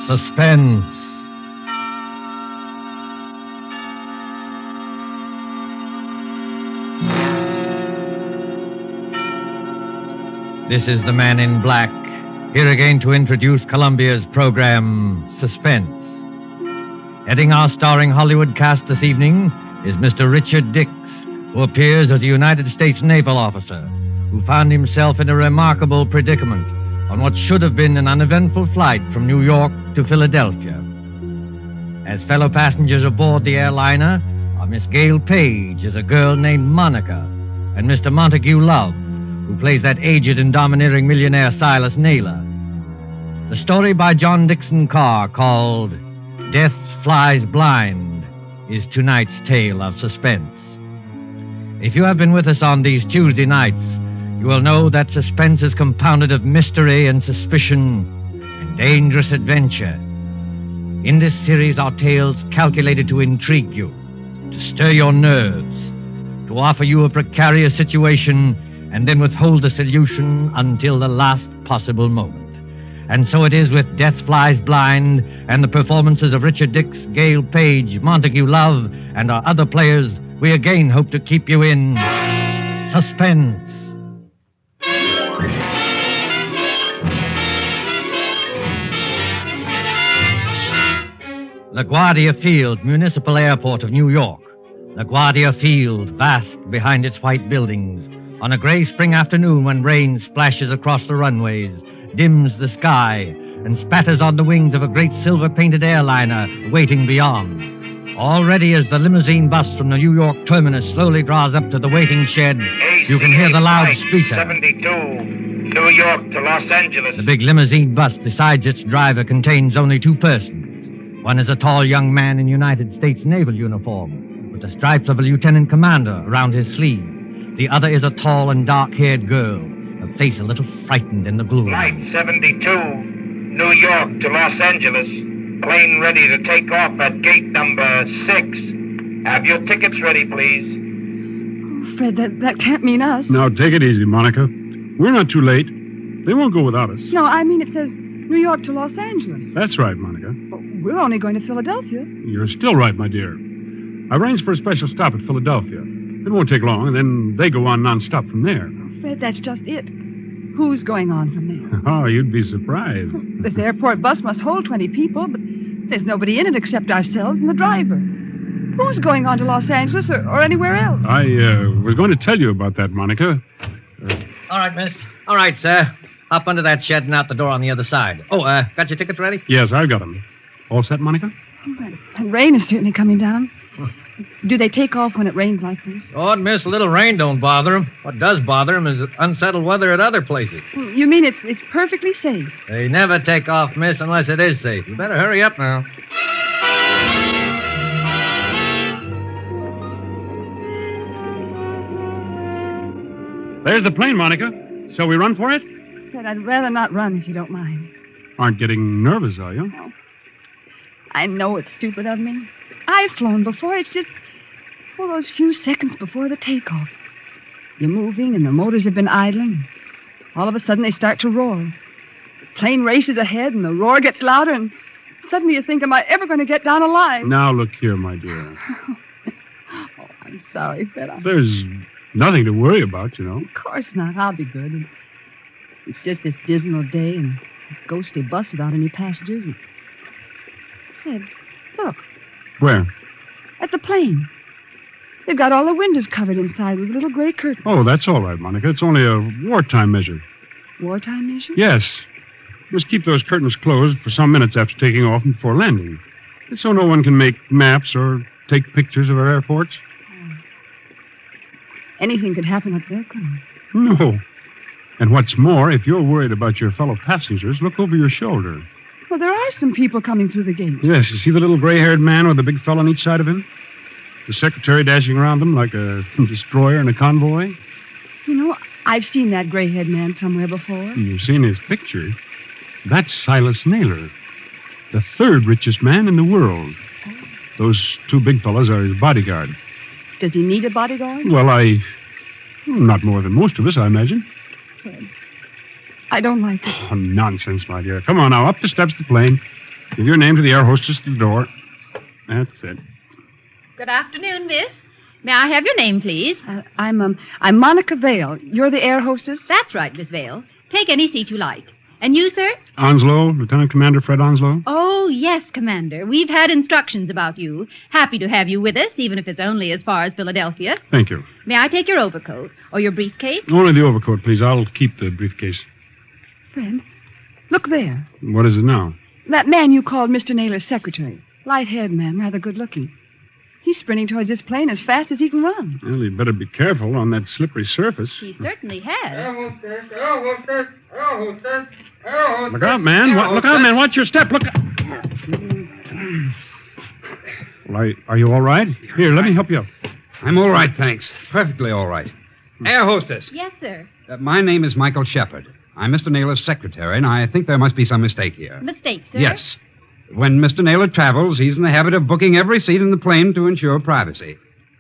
Suspense. This is the Man in Black, here again to introduce Columbia's program, Suspense. Heading our starring Hollywood cast this evening is Mr. Richard Dix, who appears as a United States naval officer who found himself in a remarkable predicament on what should have been an uneventful flight from New York to Philadelphia. As fellow passengers aboard the airliner are Miss Gail Page as a girl named Monica and Mr. Montague Love, who plays that aged and domineering millionaire Silas Naylor. The story by John Dixon Carr, called Death Flies Blind, is tonight's tale of suspense. If you have been with us on these Tuesday nights, you will know that suspense is compounded of mystery and suspicion and dangerous adventure. In this series are tales calculated to intrigue you, to stir your nerves, to offer you a precarious situation and then withhold the solution until the last possible moment. And so it is with Death Flies Blind and the performances of Richard Dix, Gail Page, Montague Love, and our other players, we again hope to keep you in suspense. LaGuardia Field, Municipal Airport of New York. LaGuardia Field, vast behind its white buildings. On a gray spring afternoon when rain splashes across the runways, dims the sky, and spatters on the wings of a great silver-painted airliner waiting beyond. Already as the limousine bus from the New York terminus slowly draws up to the waiting shed, you can hear the loudspeaker. 72, New York to Los Angeles. The big limousine bus, besides its driver, contains only two persons. One is a tall young man in United States naval uniform, with the stripes of a lieutenant commander around his sleeve. The other is a tall and dark-haired girl, her face a little frightened in the gloom. Flight 72, New York to Los Angeles. Plane ready to take off at gate number 6. Have your tickets ready, please. Oh, Fred, that can't mean us. Now, take it easy, Monica. We're not too late. They won't go without us. No, I mean it says New York to Los Angeles. That's right, Monica. But we're only going to Philadelphia. You're still right, my dear. I arranged for a special stop at Philadelphia. It won't take long, and then they go on nonstop from there. Fred, that's just it. Who's going on from there? Oh, you'd be surprised. This airport bus must hold 20 people, but there's nobody in it except ourselves and the driver. Who's going on to Los Angeles or anywhere else? I was going to tell you about that, Monica. All right, miss. All right, sir. Up under that shed and out the door on the other side. Oh, got your tickets ready? Yes, I've got them. All set, Monica? That rain is certainly coming down. Do they take off when it rains like this? Oh, miss, a little rain don't bother them. What does bother them is unsettled weather at other places. You mean it's perfectly safe? They never take off, miss, unless it is safe. You better hurry up now. There's the plane, Monica. Shall we run for it? Fred, I'd rather not run if you don't mind. Aren't getting nervous, are you? No. I know it's stupid of me. I've flown before. It's just, those few seconds before the takeoff. You're moving and the motors have been idling. All of a sudden they start to roar. The plane races ahead and the roar gets louder and suddenly you think, am I ever going to get down alive? Now, look here, my dear. Oh, I'm sorry, Fred. There's nothing to worry about, you know. Of course not. I'll be good. And it's just this dismal day and this ghostly bus without any passengers. And... Fred, look. Where? At the plane. They've got all the windows covered inside with little gray curtains. Oh, that's all right, Monica. It's only a wartime measure. Wartime measure? Yes. Just keep those curtains closed for some minutes after taking off and before landing. So no one can make maps or take pictures of our airports. Oh. Anything could happen up there, couldn't it? No. And what's more, if you're worried about your fellow passengers, look over your shoulder. Well, there are some people coming through the gate. Yes, you see the little gray-haired man with the big fellow on each side of him? The secretary dashing around them like a destroyer in a convoy? You know, I've seen that gray-haired man somewhere before. You've seen his picture. That's Silas Naylor, the third richest man in the world. Oh. Those two big fellows are his bodyguard. Does he need a bodyguard? Well, not more than most of us, I imagine. Fred, I don't like it. Oh, nonsense, my dear. Come on now, up the steps of the plane. Give your name to the air hostess at the door. That's it. Good afternoon, miss. May I have your name, please? I'm Monica Vale. You're the air hostess? That's right, Miss Vale. Take any seat you like. And you, sir? Onslow, Lieutenant Commander Fred Onslow. Oh, yes, Commander. We've had instructions about you. Happy to have you with us, even if it's only as far as Philadelphia. Thank you. May I take your overcoat or your briefcase? Only the overcoat, please. I'll keep the briefcase. Fred, look there. What is it now? That man you called Mr. Naylor's secretary. Light-haired man, rather good-looking. He's sprinting towards this plane as fast as he can run. Well, you'd better be careful on that slippery surface. He certainly has. Look out, man. Look out, man. Watch your step. Look out. Well, are you all right? Here, let me help you up. I'm all right, thanks. Perfectly all right. Air hostess. Yes, sir. My name is Michael Shepard. I'm Mr. Naylor's secretary, and I think there must be some mistake here. Mistake, sir? Yes. When Mr. Naylor travels, he's in the habit of booking every seat in the plane to ensure privacy.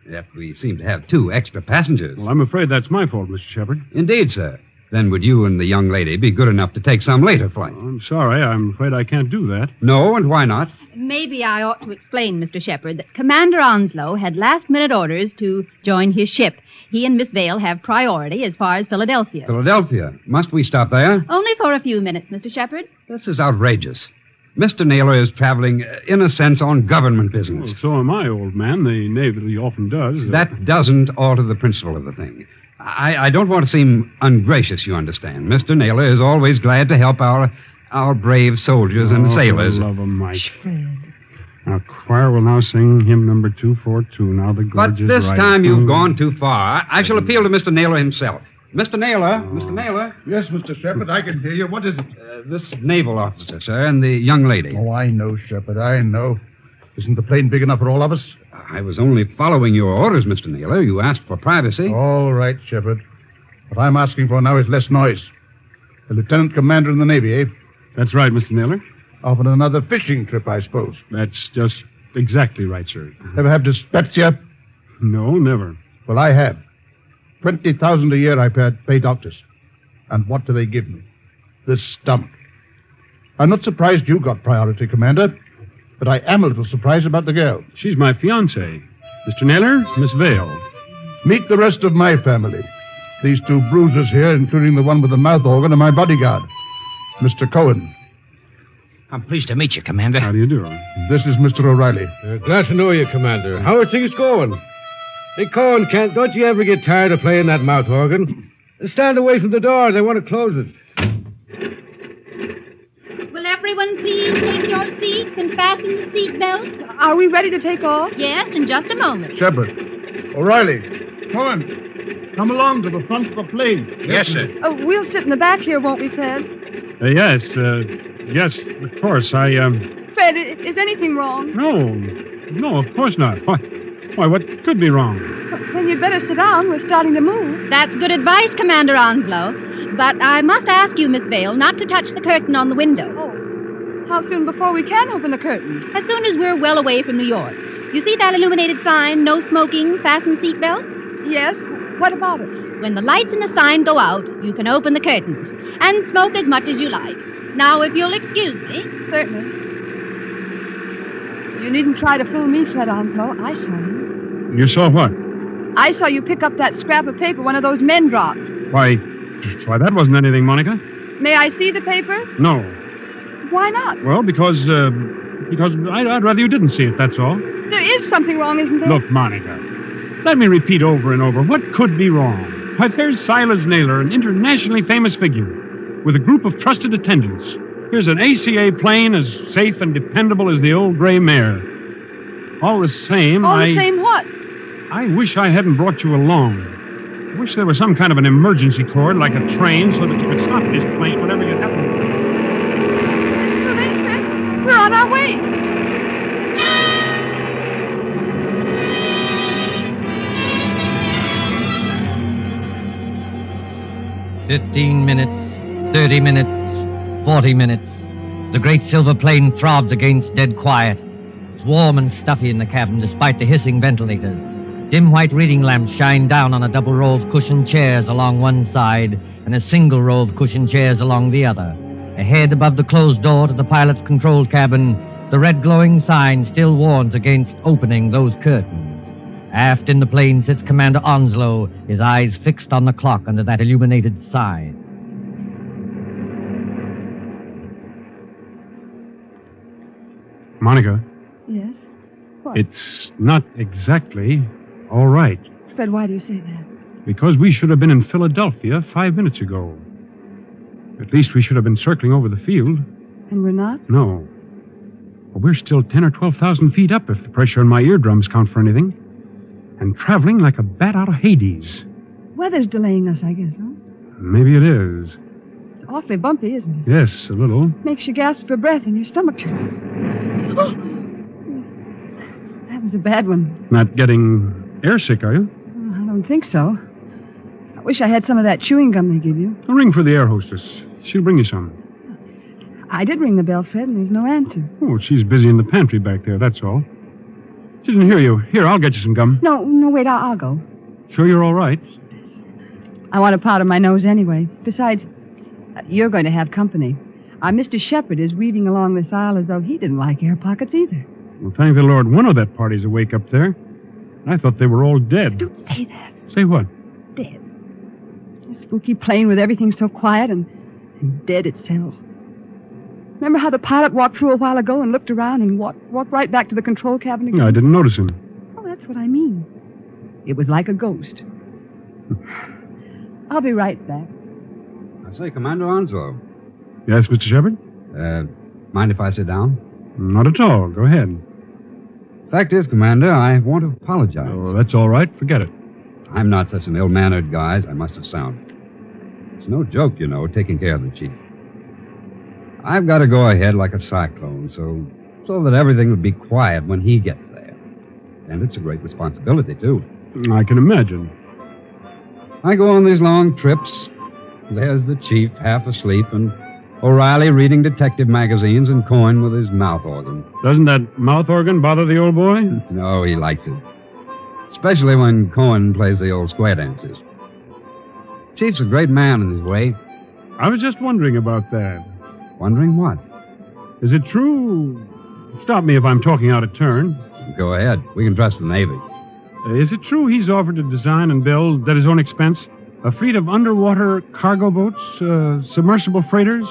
Yet we seem to have 2 extra passengers. Well, I'm afraid that's my fault, Mr. Shepard. Indeed, sir. Then would you and the young lady be good enough to take some later flight? Oh, I'm sorry. I'm afraid I can't do that. No, and why not? Maybe I ought to explain, Mr. Shepard, that Commander Onslow had last-minute orders to join his ship. He and Miss Vale have priority as far as Philadelphia. Philadelphia. Must we stop there? Only for a few minutes, Mr. Shepard. This is outrageous. Mr. Naylor is traveling, in a sense, on government business. Well, so am I, old man. The Navy often does. That doesn't alter the principle of the thing. I don't want to seem ungracious, you understand. Mr. Naylor is always glad to help our brave soldiers and sailors. For the love of Mike. Fred. Now, choir will now sing hymn number 242. Now the But gorgeous this rite. time you've gone too far. I shall appeal to Mr. Naylor himself. Mr. Naylor, Mr. Naylor. Yes, Mr. Shepard, I can hear you. What is it? This naval officer, sir, and the young lady. Oh, I know, Shepard, I know. Isn't the plane big enough for all of us? I was only following your orders, Mr. Naylor. You asked for privacy. All right, Shepard. What I'm asking for now is less noise. The lieutenant commander in the Navy, eh? That's right, Mr. Naylor. Off on another fishing trip, I suppose. That's just exactly right, sir. Ever have dyspepsia? No, never. Well, I have. 20,000 a year I pay doctors. And what do they give me? This stomach. I'm not surprised you got priority, Commander, but I am a little surprised about the girl. She's my fiancé. Mr. Naylor, Miss Vale. Meet the rest of my family. These 2 bruisers here, including the one with the mouth organ, are my bodyguard, Mr. Cohen. I'm pleased to meet you, Commander. How do you do? This is Mr. O'Reilly. Glad to know you, Commander. How are things going? Hey, Cohen, don't you ever get tired of playing that mouth organ? Stand away from the doors. I want to close it. Will everyone please take your seats and fasten the seatbelts? Are we ready to take off? Yes, in just a moment. Shepard. O'Reilly. Cohen. Come along to the front of the plane. Yes, sir. We'll sit in the back here, won't we, Fred? Yes, of course. Fred, is anything wrong? No, of course not. Why, what could be wrong? Well, then you'd better sit down. We're starting to move. That's good advice, Commander Onslow. But I must ask you, Miss Vale, not to touch the curtain on the window. Oh, how soon before we can open the curtains? As soon as we're well away from New York. You see that illuminated sign, no smoking, fasten seatbelts? Yes. What about it? When the lights in the sign go out, you can open the curtains and smoke as much as you like. Now, if you'll excuse me. Certainly. You needn't try to fool me, Fred Onslow. I saw you. You saw what? I saw you pick up that scrap of paper one of those men dropped. Why, that wasn't anything, Monica. May I see the paper? No. Why not? Well, because I'd rather you didn't see it, that's all. There is something wrong, isn't there? Look, Monica, let me repeat over and over, what could be wrong? Why, there's Silas Naylor, an internationally famous figure, with a group of trusted attendants. Here's an ACA plane as safe and dependable as the old gray mare. All the same, the same what? I wish I hadn't brought you along. I wish there was some kind of an emergency cord, like a train, so that you could stop this plane whenever you happen. It's too late, Fred. We're on our way. "15 minutes, 30 minutes, 40 minutes. The great silver plane throbs against dead quiet. It's warm and stuffy in the cabin, despite the hissing ventilators. Dim white reading lamps shine down on a double row of cushioned chairs along one side and a single row of cushioned chairs along the other. Ahead, above the closed door to the pilot's control cabin, The red glowing sign still warns against opening those curtains. Aft in the plane sits Commander Onslow, his eyes fixed on the clock under that illuminated sign. Monica, Yes? What? it's not exactly all right. Fred, why do you say that? Because we should have been in Philadelphia 5 minutes ago. At least we should have been circling over the field. And we're not? No. But we're still 10 or 12,000 feet up if the pressure on my eardrums count for anything. And traveling like a bat out of Hades. Weather's delaying us, I guess, huh? Maybe it is. It's awfully bumpy, isn't it? Yes, a little. Makes you gasp for breath and your stomach turns. Oh! That was a bad one. Not getting airsick, are you? I don't think so. I wish I had some of that chewing gum they give you. I'll ring for the air hostess. She'll bring you some. I did ring the bell, Fred, and there's no answer. Oh, she's busy in the pantry back there, that's all. She doesn't hear you. Here, I'll get you some gum. No, wait, I'll go. Sure you're all right? I want to powder my nose anyway. Besides, you're going to have company. Our Mr. Shepherd is weaving along this aisle as though he didn't like air pockets either. Well, thank the Lord, one of that party's awake up there. I thought they were all dead. Don't say that. Say what? Dead. A spooky plane with everything so quiet and dead itself. Remember how the pilot walked through a while ago and looked around and walked right back to the control cabin again? No, I didn't notice him. Oh, that's what I mean. It was like a ghost. I'll be right back. I say, Commander Onslow. Yes, Mr. Shepherd? Mind if I sit down? Not at all. Go ahead. Fact is, Commander, I want to apologize. Oh, that's all right. Forget it. I'm not such an ill-mannered guy as I must have sounded. It's no joke, you know, taking care of the chief. I've got to go ahead like a cyclone so that everything would be quiet when he gets there. And it's a great responsibility, too. I can imagine. I go on these long trips. There's the chief half asleep and O'Reilly reading detective magazines and Cohen with his mouth organ. Doesn't that mouth organ bother the old boy? No, he likes it. Especially when Cohen plays the old square dances. Chief's a great man in his way. I was just wondering about that. Wondering what? Is it true? Stop me if I'm talking out of turn. Go ahead. We can trust the Navy. Is it true he's offered to design and build, at his own expense, a fleet of underwater cargo boats, submersible freighters,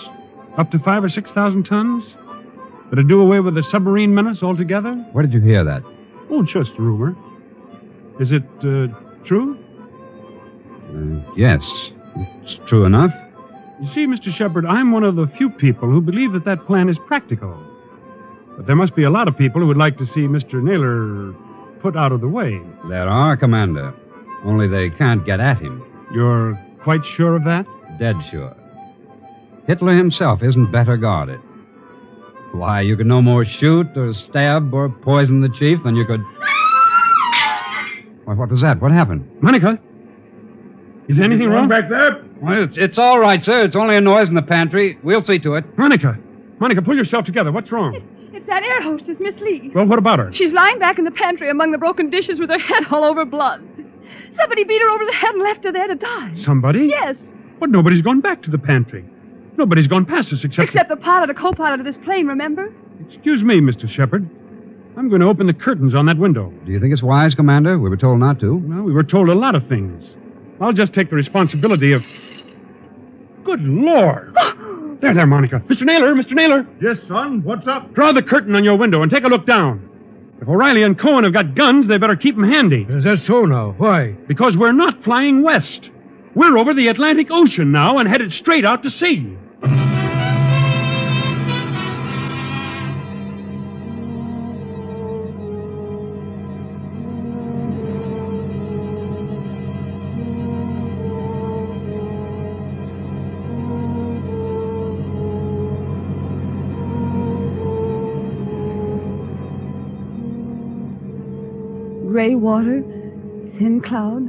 up to 5,000 or 6,000 tons? That'll do away with the submarine menace altogether? Where did you hear that? Oh, just a rumor. Is it true? Yes. It's true enough. You see, Mr. Shepherd, I'm one of the few people who believe that plan is practical. But there must be a lot of people who would like to see Mr. Naylor put out of the way. There are, Commander. Only they can't get at him. You're quite sure of that? Dead sure. Hitler himself isn't better guarded. Why, you could no more shoot or stab or poison the chief than you could... Why, what was that? What happened? Monica? Is anything wrong? Back there? Well, it's all right, sir. It's only a noise in the pantry. We'll see to it. Monica, pull yourself together. What's wrong? It's that air hostess, Miss Lee. Well, what about her? She's lying back in the pantry among the broken dishes with her head all over blood. Somebody beat her over the head and left her there to die. Somebody? Yes. But nobody's gone back to the pantry. Nobody's gone past us except the pilot, a co-pilot of this plane, remember? Excuse me, Mr. Shepherd. I'm going to open the curtains on that window. Do you think it's wise, Commander? We were told not to. Well, we were told a lot of things. I'll just take the responsibility of... Good Lord! There, Monica. Mr. Naylor! Yes, son. What's up? Draw the curtain on your window and take a look down. If O'Reilly and Cohen have got guns, they better keep them handy. Is that so now? Why? Because we're not flying west. We're over the Atlantic Ocean now and headed straight out to sea. Gray water, thin cloud.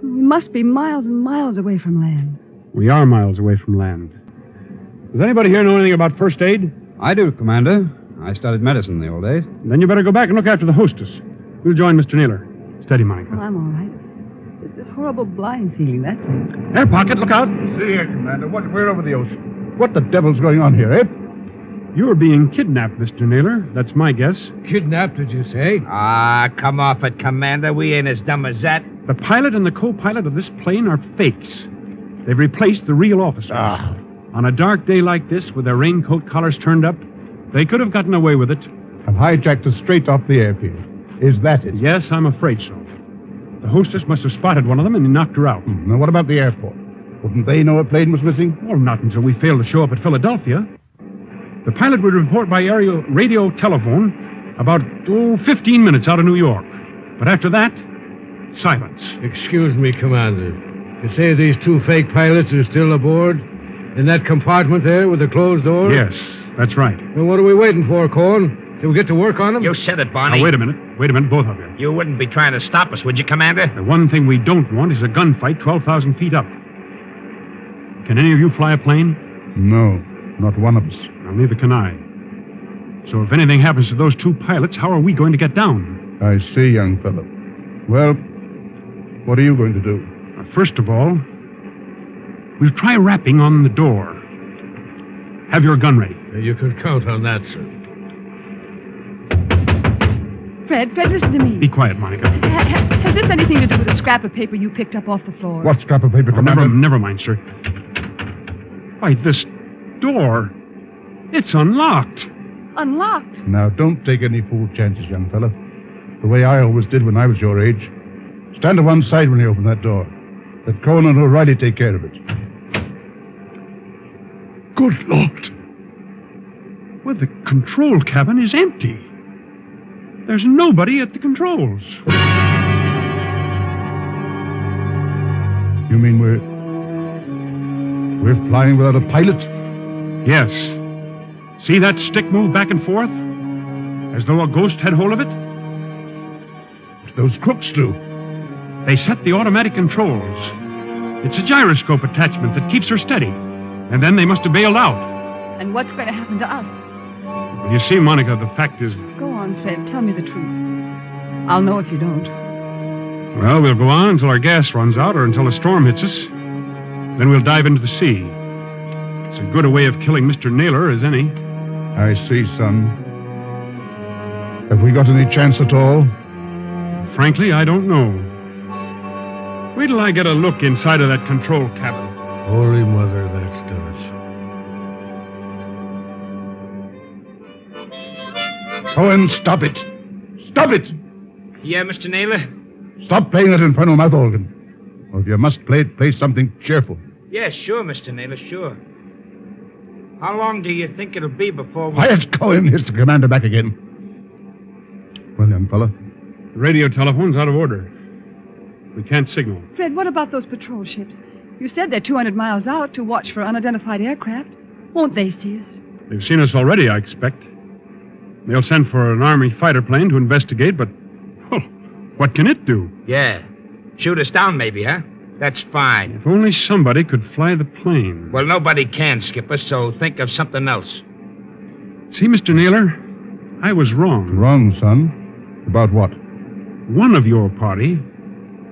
We must be miles and miles away from land. We are miles away from land. Does anybody here know anything about first aid? I do, Commander. I studied medicine in the old days. Then you better go back and look after the hostess. We'll join Mr. Naylor. Steady, Monica. Well, I'm all right. Just this horrible blind feeling, that's it. Air pocket, look out. See here, Commander. We're over the ocean. What the devil's going on here, eh? You're being kidnapped, Mr. Naylor. That's my guess. Kidnapped, did you say? Ah, come off it, Commander. We ain't as dumb as that. The pilot and the co-pilot of this plane are fakes. They've replaced the real officers. On a dark day like this, with their raincoat collars turned up, they could have gotten away with it. And hijacked us straight off the airfield. Is that it? Yes, I'm afraid so. The hostess must have spotted one of them and knocked her out. Now, what about the airport? Wouldn't they know a plane was missing? Well, not until we failed to show up at Philadelphia. The pilot would report by radio telephone about 15 minutes out of New York. But after that, silence. Excuse me, Commander. You say these two fake pilots are still aboard? In that compartment there with the closed door? Yes, that's right. Well, what are we waiting for, Cohen? Till we get to work on them? You said it, Barney. Now, wait a minute, both of you. You wouldn't be trying to stop us, would you, Commander? The one thing we don't want is a gunfight 12,000 feet up. Can any of you fly a plane? No, not one of us. Well, neither can I. So if anything happens to those two pilots, how are we going to get down? I see, young fellow. Well, what are you going to do? First of all, we'll try rapping on the door. Have your gun ready. You can count on that, sir. Fred, listen to me. Be quiet, Monica. Has this anything to do with the scrap of paper you picked up off the floor? What scrap of paper, Oh, Commander? never mind, sir. Why, this door, it's unlocked. Unlocked? Now, don't take any fool chances, young fellow. The way I always did when I was your age. Stand to one side when you open that door. Let Cohen and O'Reilly take care of it. Good Lord. Well, the control cabin is empty. There's nobody at the controls. You mean we're flying without a pilot? Yes. See that stick move back and forth? As though a ghost had hold of it? What do those crooks do? They set the automatic controls. It's a gyroscope attachment that keeps her steady. And then they must have bailed out. And what's going to happen to us? Well, you see, Monica, the fact is... Go on, Fred. Tell me the truth. I'll know if you don't. Well, we'll go on until our gas runs out or until a storm hits us. Then we'll dive into the sea. It's as good a way of killing Mr. Naylor as any. I see, son. Have we got any chance at all? Frankly, I don't know. Wait till I get a look inside of that control cabin. Holy Mother, that's done it. Cohen, stop it. Stop it! Yeah, Mr. Naylor? Stop playing that infernal mouth organ. Or if you must play it, play something cheerful. Yeah, sure, Mr. Naylor, sure. How long do you think it'll be before we... Quiet, Cohen. Here's the commander back again. Well, young fella. The radio telephone's out of order. We can't signal. Fred, what about those patrol ships? You said they're 200 miles out to watch for unidentified aircraft. Won't they see us? They've seen us already, I expect. They'll send for an Army fighter plane to investigate, but... well, what can it do? Yeah. Shoot us down, maybe, huh? That's fine. If only somebody could fly the plane. Well, nobody can, Skipper, so think of something else. See, Mr. Naylor, I was wrong. Wrong, son. About what? One of your party,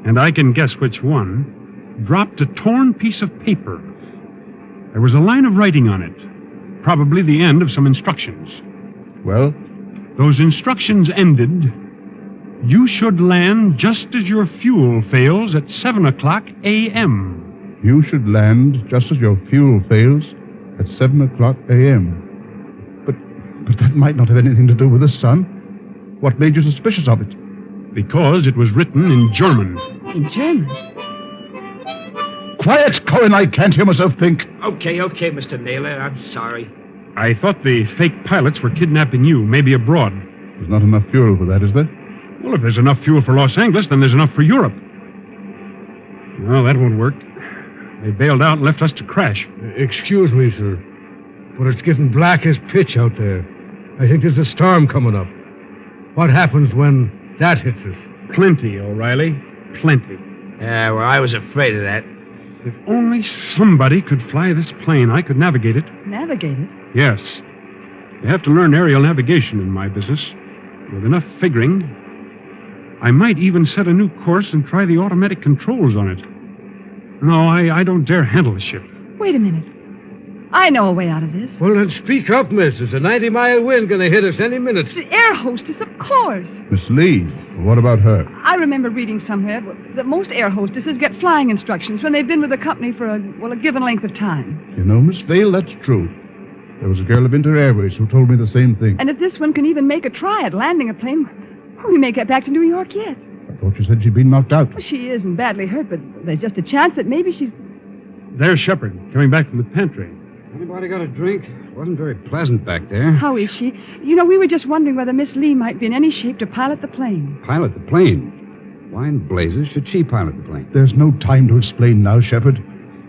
and I can guess which one, dropped a torn piece of paper. There was a line of writing on it, probably the end of some instructions. Well? Those instructions ended, you should land just as your fuel fails at 7 o'clock a.m. You should land just as your fuel fails at 7 o'clock a.m. But that might not have anything to do with us, son. What made you suspicious of it? Because it was written in German. In German? Quiet, Cohen. I can't hear myself think. Okay, Mr. Naylor. I'm sorry. I thought the fake pilots were kidnapping you, maybe abroad. There's not enough fuel for that, is there? Well, if there's enough fuel for Los Angeles, then there's enough for Europe. Well, that won't work. They bailed out and left us to crash. Excuse me, sir, but it's getting black as pitch out there. I think there's a storm coming up. What happens when that hits us? Plenty, O'Reilly. Plenty. Yeah, well, I was afraid of that. If only somebody could fly this plane, I could navigate it. Navigate it? Yes. You have to learn aerial navigation in my business. With enough figuring, I might even set a new course and try the automatic controls on it. No, I don't dare handle the ship. Wait a minute. I know a way out of this. Well, then speak up, miss. There's a 90-mile wind going to hit us any minute. It's the air hostess, of course. Miss Lee, what about her? I remember reading somewhere that most air hostesses get flying instructions when they've been with the company for a given length of time. You know, Miss Vale, that's true. There was a girl of Inter Airways who told me the same thing. And if this one can even make a try at landing a plane, we may get back to New York yet. I thought you said she'd been knocked out. Well, she isn't badly hurt, but there's just a chance that maybe she's... There's Shepard, coming back from the pantry. Anybody got a drink? It wasn't very pleasant back there. How is she? You know, we were just wondering whether Miss Lee might be in any shape to pilot the plane. Pilot the plane? Why in blazes should she pilot the plane? There's no time to explain now, Shepard.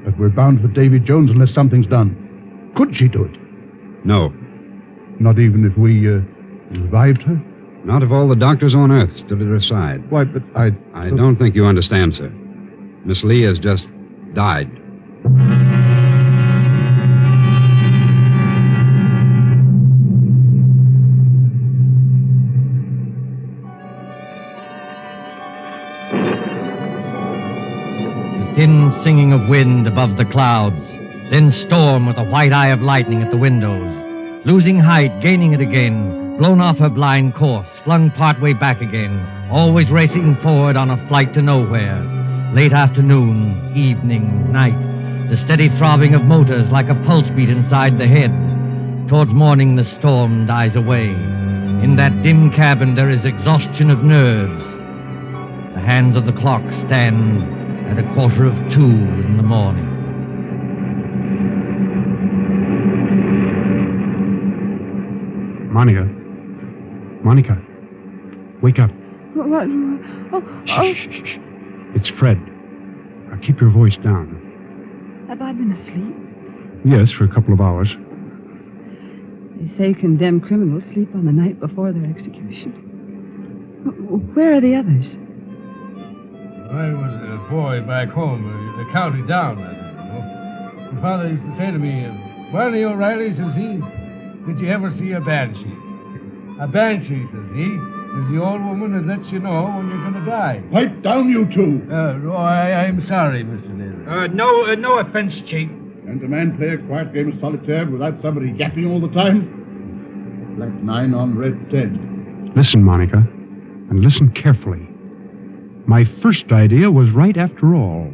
But we're bound for Davy Jones unless something's done. Could she do it? No. Not even if we, revived her? Not if all the doctors on Earth stood at her side. Why, but I don't think you understand, sir. Miss Lee has just died. Thin singing of wind above the clouds, then storm with a white eye of lightning at the windows. Losing height, gaining it again, blown off her blind course, flung partway back again, always racing forward on a flight to nowhere. Late afternoon, evening, night, the steady throbbing of motors like a pulse beat inside the head. Towards morning, the storm dies away. In that dim cabin, there is exhaustion of nerves. The hands of the clock stand at 1:45 in the morning. Monica, wake up. What? Shh. It's Fred. Now keep your voice down. Have I been asleep? Yes, for a couple of hours. They say condemned criminals sleep on the night before their execution. Where are the others? I was a boy back home, the county down, I think, you know. My father used to say to me, Barney O'Reilly, says he, did you ever see a banshee? A banshee, says he, is the old woman that lets you know when you're going to die. Pipe down, you two. I'm sorry, Mr. Naylor. No offense, Chief. Can't a man play a quiet game of solitaire without somebody yapping all the time? Black 9 on red 10. Listen, Monica, and listen carefully. My first idea was right after all.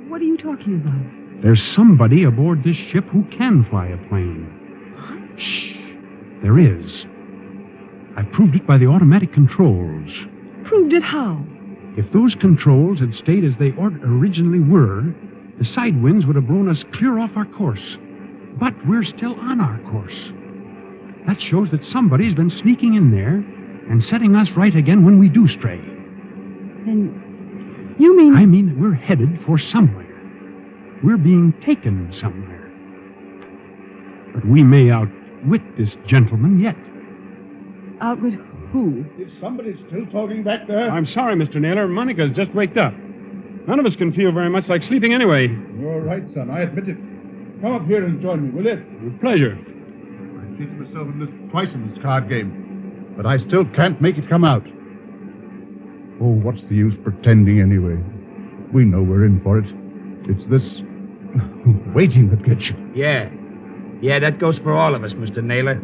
What are you talking about? There's somebody aboard this ship who can fly a plane. Shh. There is. I proved it by the automatic controls. Proved it how? If those controls had stayed as they originally were, the side winds would have blown us clear off our course. But we're still on our course. That shows that somebody's been sneaking in there and setting us right again when we do stray. Then you mean... I mean that we're headed for somewhere. We're being taken somewhere. But we may outwit this gentleman yet. Outwit who? Is somebody still talking back there? I'm sorry, Mr. Naylor. Monica's just waked up. None of us can feel very much like sleeping anyway. You're right, son. I admit it. Come up here and join me, will you? With pleasure. I cheated myself twice in this card game, but I still can't make it come out. Oh, what's the use pretending anyway? We know we're in for it. It's this waiting that gets you. Yeah, that goes for all of us, Mr. Naylor.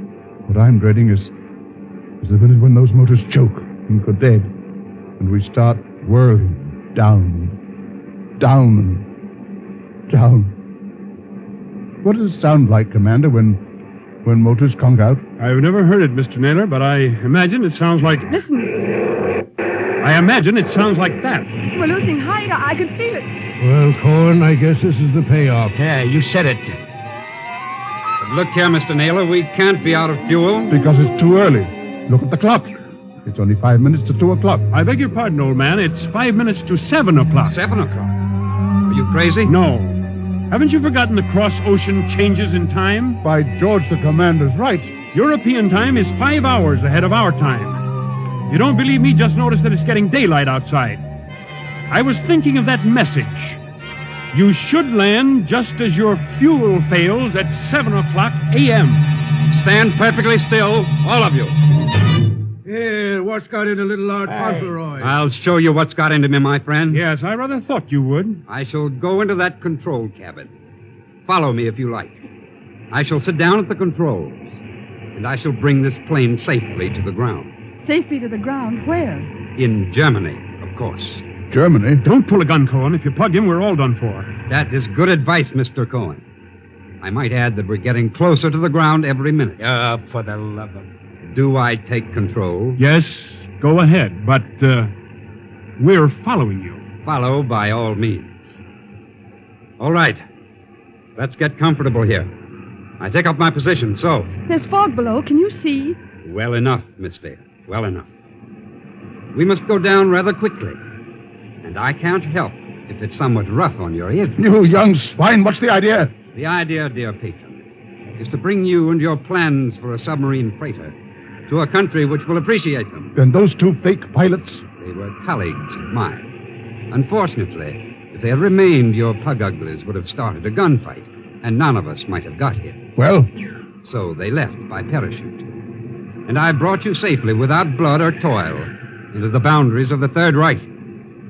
What I'm dreading is the minute when those motors choke and go dead, and we start whirling down. What does it sound like, Commander, when motors conk out? I've never heard it, Mr. Naylor, but I imagine it sounds like... Listen. I imagine it sounds like that. We're losing height. I can feel it. Well, Cohen, I guess this is the payoff. Yeah, you said it. But look here, Mr. Naylor, we can't be out of fuel. Because it's too early. Look at the clock. It's only 5 minutes to 2 o'clock. I beg your pardon, old man. It's 5 minutes to 7 o'clock. 7 o'clock? Are you crazy? No. Haven't you forgotten the cross-ocean changes in time? By George, the commander's right. European time is 5 hours ahead of our time. If you don't believe me, just notice that it's getting daylight outside. I was thinking of that message. You should land just as your fuel fails at 7 o'clock a.m. Stand perfectly still, all of you. Yeah, what's got into little Lord Fauntleroy? I'll show you what's got into me, my friend. Yes, I rather thought you would. I shall go into that control cabin. Follow me if you like. I shall sit down at the controls, and I shall bring this plane safely to the ground. Safely to the ground? Where? In Germany, of course. Germany? Don't pull a gun, Cohen. If you plug him, we're all done for. That is good advice, Mr. Cohen. I might add that we're getting closer to the ground every minute. For the love of... Do I take control? Yes, go ahead, but we're following you. Follow by all means. All right. Let's get comfortable here. I take up my position, so. There's fog below. Can you see? Well enough, Miss Vale. Well enough. We must go down rather quickly. And I can't help if it's somewhat rough on your ears. You young swine, what's the idea? The idea, dear patron, is to bring you and your plans for a submarine freighter to a country which will appreciate them. And those two fake pilots? They were colleagues of mine. Unfortunately, if they had remained, your pug uglies would have started a gunfight, and none of us might have got here. Well? So they left by parachute. And I brought you safely, without blood or toil, into the boundaries of the Third Reich.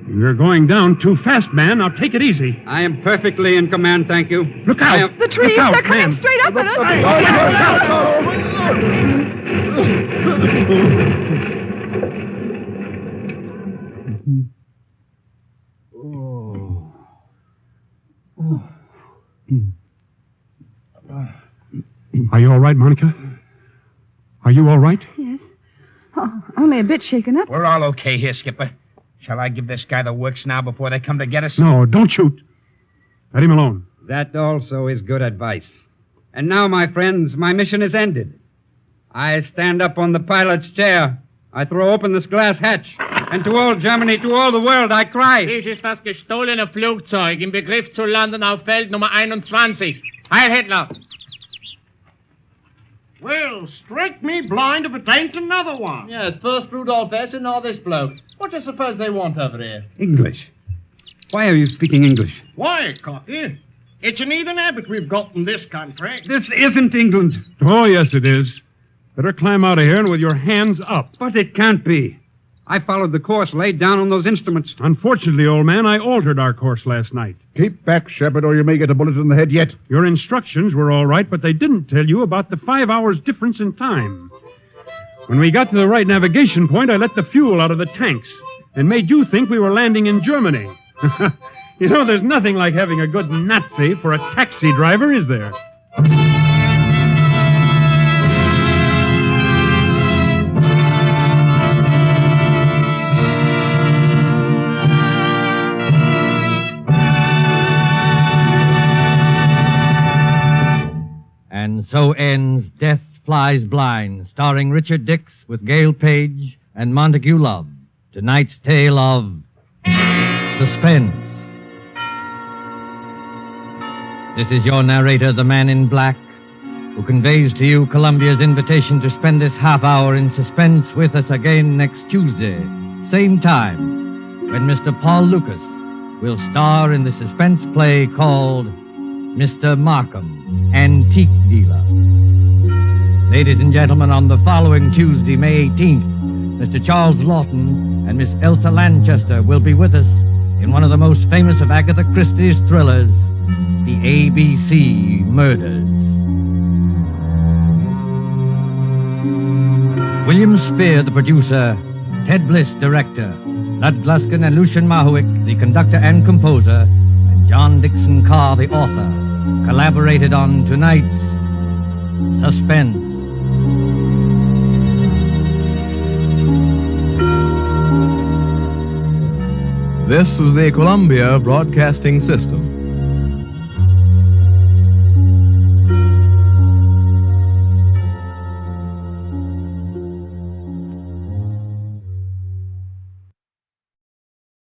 You're going down too fast, man. Now take it easy. I am perfectly in command, thank you. Look out! The trees, Look out, they're coming man. straight up at us. Are you all right, Monica? Are you all right? Yes. Oh, only a bit shaken up. We're all okay here, Skipper. Shall I give this guy the works now before they come to get us? No, don't shoot. Let him alone. That also is good advice. And now, my friends, my mission is ended. I stand up on the pilot's chair. I throw open this glass hatch. And to all Germany, to all the world, I cry. Dies ist das gestohlene Flugzeug im Begriff zu landen auf Feld Nummer 21. Heil Hitler! Well, strike me blind if it ain't another one. Yes, first Rudolph S. and now this bloke. What do you suppose they want over here? English. Why are you speaking English? Why, Cocky? It's an heathen habit we've got in this country. This isn't England. Oh, yes, it is. Better climb out of here and with your hands up. But it can't be. I followed the course laid down on those instruments. Unfortunately, old man, I altered our course last night. Keep back, Shepard, or you may get a bullet in the head yet. Your instructions were all right, but they didn't tell you about the 5 hours difference in time. When we got to the right navigation point, I let the fuel out of the tanks and made you think we were landing in Germany. You know, there's nothing like having a good Nazi for a taxi driver, is there? And so ends Death Flies Blind, starring Richard Dix with Gail Page and Montague Love. Tonight's tale of Suspense. This is your narrator, the man in black, who conveys to you Columbia's invitation to spend this half hour in suspense with us again next Tuesday, same time, when Mr. Paul Lucas will star in the suspense play called Mr. Markham, Antique Dealer. Ladies and gentlemen, on the following Tuesday, May 18th, Mr. Charles Lawton and Miss Elsa Lanchester will be with us in one of the most famous of Agatha Christie's thrillers, The ABC Murders. William Spear, the producer, Ted Bliss, director, Lud Gluskin and Lucian Mahowick, the conductor and composer, and John Dixon Carr, the author, collaborated on tonight's Suspense. This is the Columbia Broadcasting System.